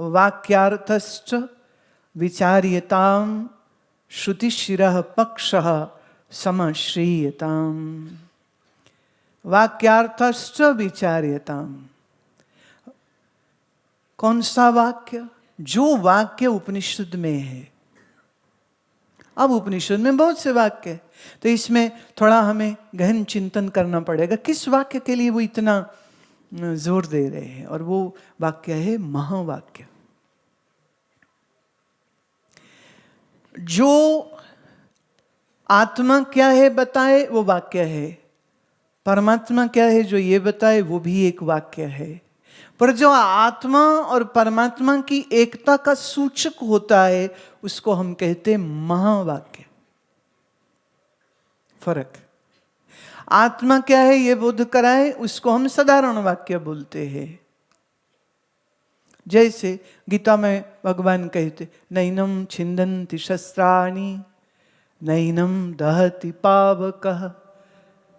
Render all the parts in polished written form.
वाक्यार्थश्च विचार्यताम श्रुतिशिरः पक्षः समश्रीयताम। वाक्यार्थश्च विचार्यताम। कौन सा वाक्य? जो वाक्य उपनिषद में है। अब उपनिषद में बहुत से वाक्य है, तो इसमें थोड़ा हमें गहन चिंतन करना पड़ेगा किस वाक्य के लिए वो इतना जोर दे रहे हैं। और वो वाक्य है महावाक्य। जो आत्मा क्या है बताए वो वाक्य है, परमात्मा क्या है जो ये बताए वो भी एक वाक्य है। पर जो आत्मा और परमात्मा की एकता का सूचक होता है उसको हम कहते हैं महावाक्य। फर्क। आत्मा क्या है ये बोध कराए उसको हम साधारण वाक्य बोलते हैं। जैसे गीता में भगवान कहते नैनम छिन्दन्ति शस्त्राणि नैनम दहति पावकः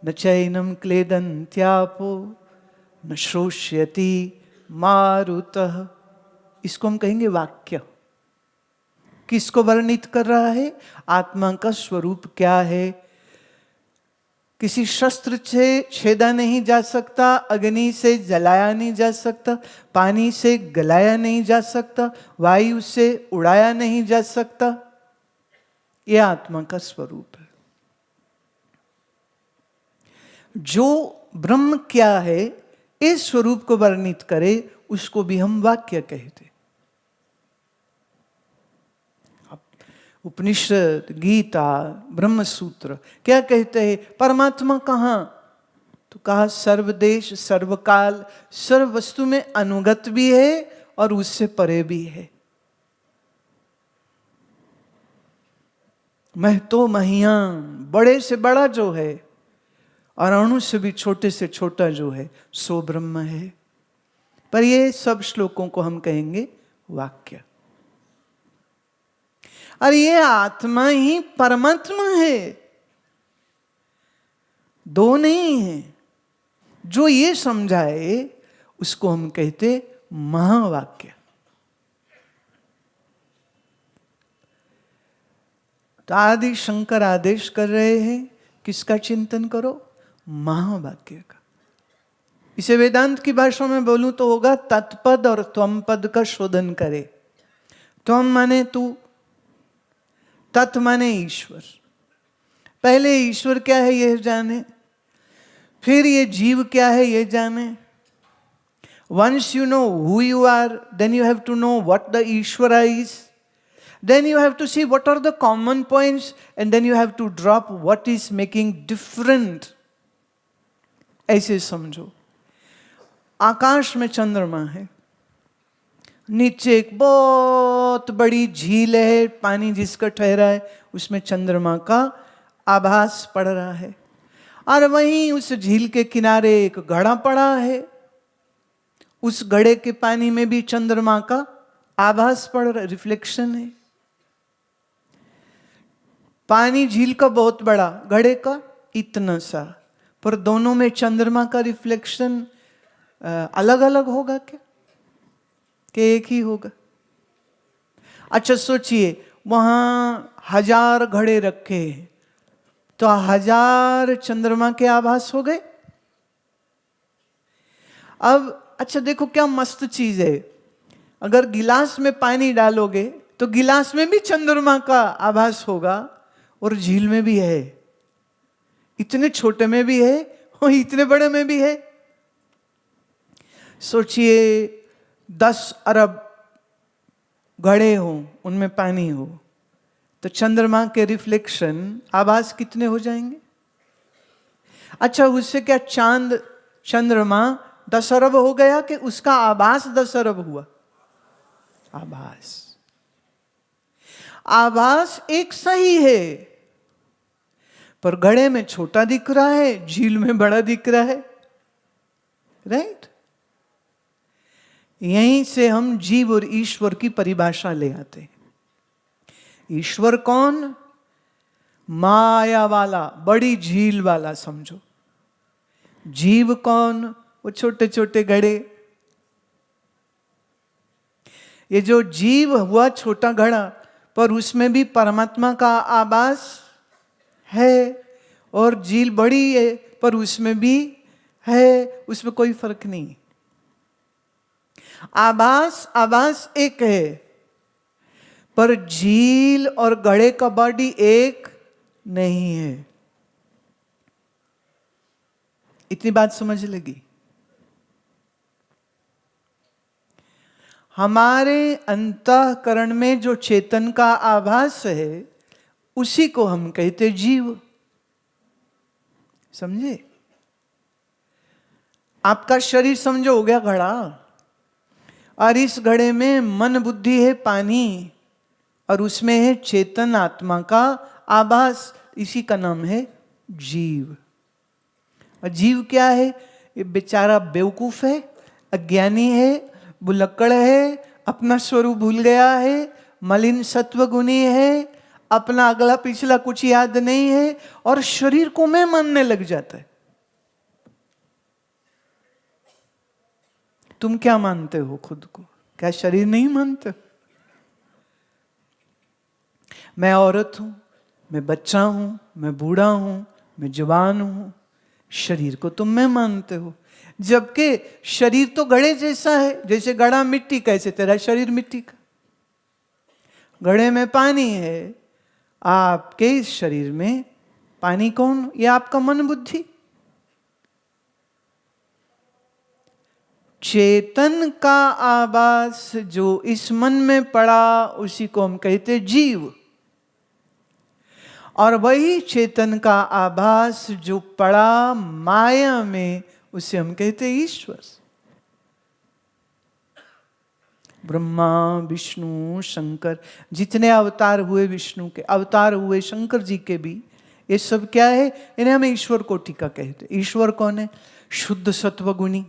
न चैनम क्लेदन्त्यापो न श्रोष्यति मारुतः। इसको हम कहेंगे वाक्य। किसको वर्णित कर रहा है? आत्मा का स्वरूप क्या है। किसी शस्त्र से छेदा नहीं जा सकता, अग्नि से जलाया नहीं जा सकता, पानी से गलाया नहीं जा सकता, वायु से उड़ाया नहीं जा सकता। यह आत्मा का स्वरूप है। जो ब्रह्म क्या है इस स्वरूप को वर्णित करे उसको भी हम वाक्य कहते। उपनिषद, गीता, ब्रह्म सूत्र क्या कहते हैं? परमात्मा कहाँ? तो कहा सर्वदेश सर्वकाल सर्व वस्तु में अनुगत भी है और उससे परे भी है। मह तो महियान, बड़े से बड़ा जो है और अणु से भी छोटे से छोटा जो है सो ब्रह्म है। पर ये सब श्लोकों को हम कहेंगे वाक्य। और ये आत्मा ही परमात्मा है, दो नहीं है। जो ये समझाए उसको हम कहते महावाक्य। तो आदि शंकर आदेश कर रहे हैं किसका चिंतन करो? महावाक्य का। इसे वेदांत की भाषा में बोलूं तो होगा तत्पद और त्वम पद का शोधन करे। त्वम माने तू, तत् माने ईश्वर। पहले ईश्वर क्या है यह जाने, फिर ये जीव क्या है यह जाने। Once you know who you are, then you have to know what the Ishvara is. Then you have to see what are the common points and then you have to drop what is making different. ऐसे समझो। आकाश में चंद्रमा है, नीचे एक बहुत बड़ी झील है, पानी जिसका ठहरा है उसमें चंद्रमा का आभास पड़ रहा है। और वहीं उस झील के किनारे एक घड़ा पड़ा है, उस घड़े के पानी में भी चंद्रमा का आभास पड़ रहा है, रिफ्लेक्शन है। पानी झील का बहुत बड़ा, घड़े का इतना सा, पर दोनों में चंद्रमा का रिफ्लेक्शन अलग अलग होगा क्या कि एक ही होगा? अच्छा सोचिए, वहां 1000 घड़े रखे हैं तो 1000 चंद्रमा के आभास हो गए। अब अच्छा देखो क्या मस्त चीज है, अगर गिलास में पानी डालोगे तो गिलास में भी चंद्रमा का आभास होगा और झील में भी है, इतने छोटे में भी है और इतने बड़े में भी है। सोचिए 10 अरब घड़े हो, उनमें पानी हो, तो चंद्रमा के रिफ्लेक्शन आभास कितने हो जाएंगे? अच्छा उससे क्या चांद चंद्रमा 10 अरब हो गया कि उसका आभास 10 अरब हुआ? आभास एक सही है, पर घड़े में छोटा दिख रहा है, झील में बड़ा दिख रहा है। राइट? यहीं से हम जीव और ईश्वर की परिभाषा ले आते हैं। ईश्वर कौन? माया वाला, बड़ी झील वाला समझो। जीव कौन? वो छोटे छोटे घड़े। ये जो जीव हुआ छोटा घड़ा, पर उसमें भी परमात्मा का आभास है, और झील बड़ी है पर उसमें भी है, उसमें कोई फर्क नहीं। आभास आभास एक है, पर झील और घड़े का बॉडी एक नहीं है। इतनी बात समझ लगी? हमारे अंतःकरण में जो चेतन का आभास है, उसी को हम कहते जीव। समझे? आपका शरीर समझो हो गया घड़ा, और इस घड़े में मन बुद्धि है पानी, और उसमें है चेतन आत्मा का आभास, इसी का नाम है जीव। और जीव क्या है? ये बेचारा बेवकूफ है, अज्ञानी है, बुलक्कड़ है, अपना स्वरूप भूल गया है, मलिन सत्वगुणी है, अपना अगला पिछला कुछ याद नहीं है, और शरीर को मैं मानने लग जाता है। तुम क्या मानते हो खुद को? क्या शरीर नहीं मानते? मैं औरत हूं, मैं बच्चा हूं, मैं बूढ़ा हूं, मैं जवान हूं, शरीर को तुम मैं मानते हो। जबकि शरीर तो घड़े जैसा है, जैसे घड़ा मिट्टी, कैसे तेरा शरीर मिट्टी का। घड़े में पानी है, आपके इस शरीर में पानी कौन? ये आपका मन बुद्धि। चेतन का आभास जो इस मन में पड़ा, उसी को हम कहते जीव। और वही चेतन का आभास जो पड़ा माया में, उसे हम कहते ईश्वर। ब्रह्मा विष्णु शंकर, जितने अवतार हुए विष्णु के, अवतार हुए शंकर जी के भी, ये सब क्या है? इन्हें हम ईश्वर कोटि का कहते। ईश्वर कौन है? शुद्ध सत्वगुणी।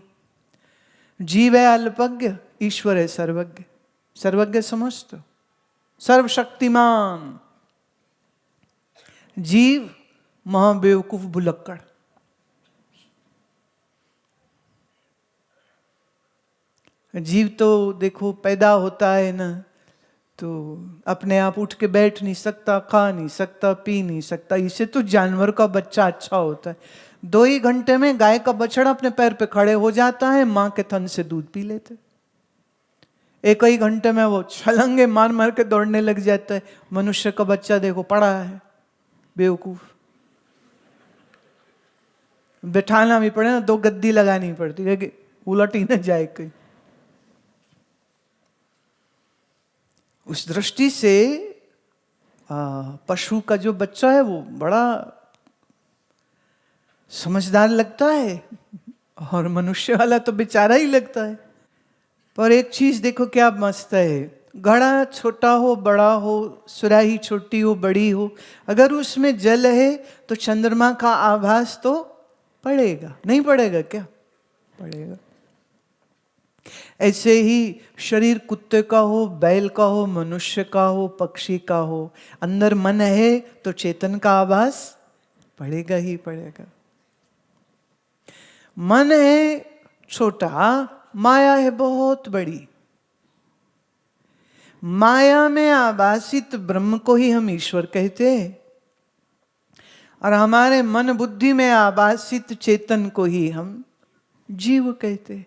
जीव है अल्पज्ञ, ईश्वर है सर्वज्ञ। सर्वज्ञ समझते हो? सर्वशक्तिमान। जीव महाबेवकूफ भुलक्कड़। जीव तो देखो पैदा होता है ना, तो अपने आप उठ के बैठ नहीं सकता, खा नहीं सकता, पी नहीं सकता। इससे तो जानवर का बच्चा अच्छा होता है। 2 ही घंटे में गाय का बछड़ा अपने पैर पे खड़े हो जाता है, मां के थन से दूध पी लेते। 1 ही घंटे में वो छलंगे मार मार के दौड़ने लग जाता है। मनुष्य का बच्चा देखो पड़ा है, बेवकूफ। बैठाना भी पड़े ना, 2 गद्दी लगानी पड़ती है कि उलट ही न जाए कहीं। उस दृष्टि से पशु का जो बच्चा है वो बड़ा समझदार लगता है, और मनुष्य वाला तो बेचारा ही लगता है। पर एक चीज देखो क्या मस्त है, घड़ा छोटा हो बड़ा हो, सुराही छोटी हो बड़ी हो, अगर उसमें जल है तो चंद्रमा का आभास तो पड़ेगा। नहीं पड़ेगा क्या? पड़ेगा। ऐसे ही शरीर कुत्ते का हो, बैल का हो, मनुष्य का हो, पक्षी का हो, अंदर मन है तो चेतन का आभास पड़ेगा ही पड़ेगा। मन है छोटा, माया है बहुत बड़ी। माया में आभासित ब्रह्म को ही हम ईश्वर कहते हैं, और हमारे मन बुद्धि में आभासित चेतन को ही हम जीव कहते हैं।